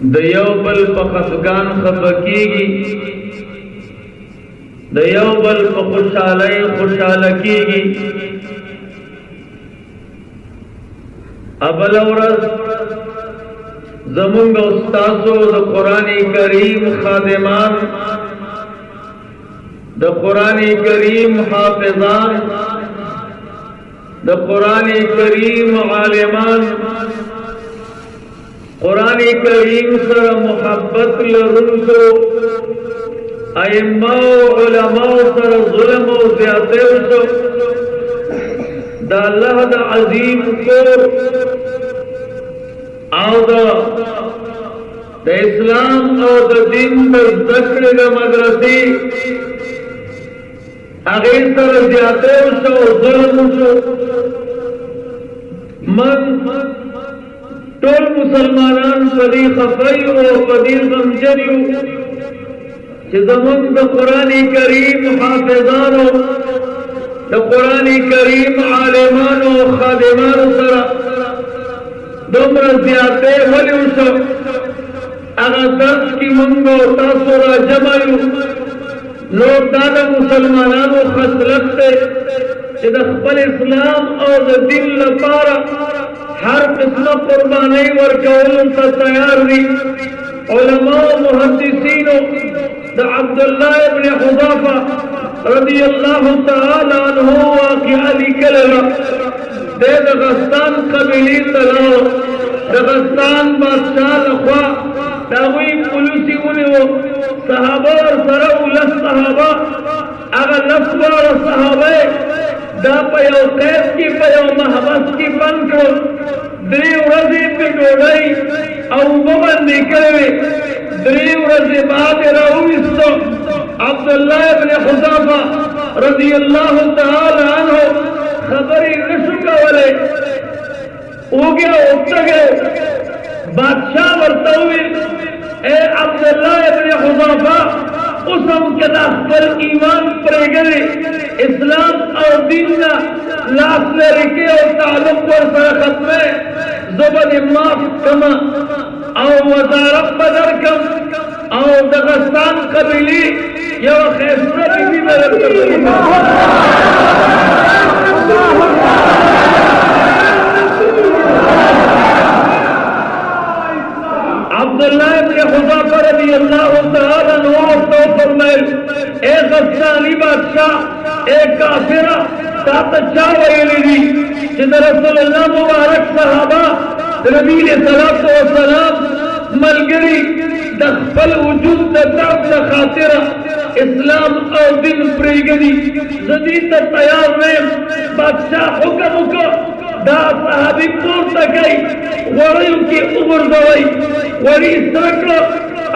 د you بل په خفګان خفکیږي، د you بل په خوشحالۍ خوشحاله کیږي. ابل ورځ زمونږ استادو د قرآن کریم خادمان، د قرآن کریم حافظان، د قرآن کریم عالمان، قرآن کریم سره محبت لرونکو ائمه او علماء سره ظلم او زیاته وشو. د الله د عظیم کور او د اسلام او د دین د ذکر د مدرسې هغه سره زیاته وشو، ظلم وشو. من ټول مسلمانان په دې خفای او په دې غمجن یو چې زموږ د قرآن کریم حافظانو، د قرآن کریم عالمانو او خادمانو سره دومره زیاتې ولې وشو. هغه درس کې موږ تاسو را جمع یو. نو دا د مسلمانانو خصلت دی چې د خپل اسلام او د دین لپاره ہر قسم قربانی ورکول تا تیار دی. علماء محدثین دا عبداللہ ابن حذافہ رضی اللہ تعالی عنہ واقعہ لکللا دے دغستان قبیلی تلاو دغستان بادشاہ لخوا داوی پولیسی انہو صحابہ اور سرو لس صحابہ اگر لسوار صحابہ دا پیو قید کی پیو محبس کی بند کرو دری ورځې په ډوډۍ او وبندې کړې. دری ورځې بعد راوېستو عبدالله ابن حذافه رضی الله تعالی عنہ خبرې نشو کولای. اوګه اوټګه بادشاہ ورته وویل اے عبدالله ابن حذافه اوسم کې د خپل ایمان پرېږدې اسلام او دین نه لاس لرې کې او تعلق ورسره ختمه زبد معاف کما او وزارت بدر کم او دغستان قبیلی یو خیسته بیبی بدر کم. عبداللہ ابن حذافہ رضی اللہ تعالیٰ عنہ تو فرمائے اے غسانی بادشاہ اے کافرہ تاتا چاہ ویلی دی جن رسول اللہ مبارک صحابہ نبی علیہ السلام ملگری دخل وجود درد خاطرہ اسلام او دن پریگنی زدید تیار نیم بادشاہ حکم کو دا صحابی پور تکای وریو کی عمر دوائی وری سرکلو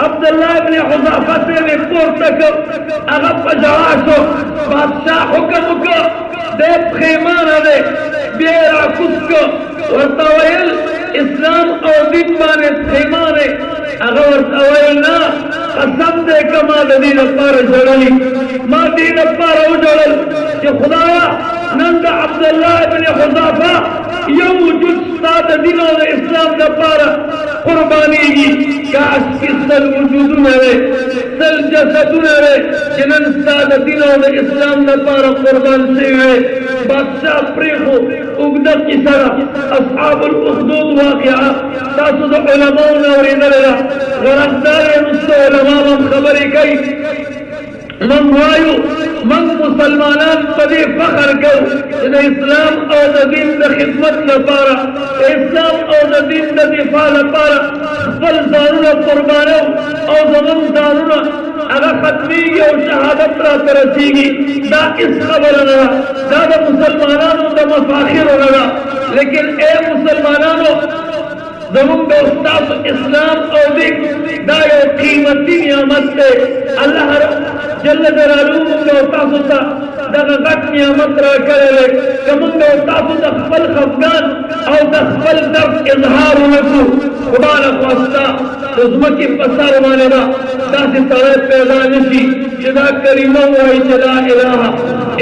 عبداللہ ابن حذافہ سے میں پور تکو اغب پجواشو بادشاہ حکم کو دے خیمان دے بیرا کس کو ورطویل اسلام او دین بانے خیمانے اگر ورطویل نا قسم دے کما دین اپار جڑلی ما دین اپار او جڑل کہ خدایا نند عبداللہ ابن حذافہ یو وجود ستاد دین او اسلام اپار قربانی گی کاش کی سل وجودون ہے سل جسدون ہے جنن ستاد دین او اسلام اپار قربان سے ہوئے بادشاہ پریخو اگدر کی سرہ اصحاب الاخدود واقعہ تاسد علماء نوری نللا غرقدار مست علماء من خبری کئی من وایو من مسلمانان پدی فخر کو ان اسلام او دین دا خدمت لپارا اسلام او دین دا دفاع لپارا خپل دارون قربانو او زمن دارون اگر ختمیگی او شہادت را ترسیگی دا اس خبر لگا دا دا مسلمانانو دا مفاخر لگا. لیکن اے مسلمانانو زمون دا استاذ اسلام او دین دا یو قیمتی نعمت ہے. اللہ جل جلالو من دا استاذ تا دا غٹ نعمت را کرلے کہ من دا استاذ دا خپل خفگان او دا خپل درد اظہار ہوئے خدا نخواستا رزمکی پسار مانے دا سی سڑے پیدا نشی چدا کریمہ وائی چدا الہ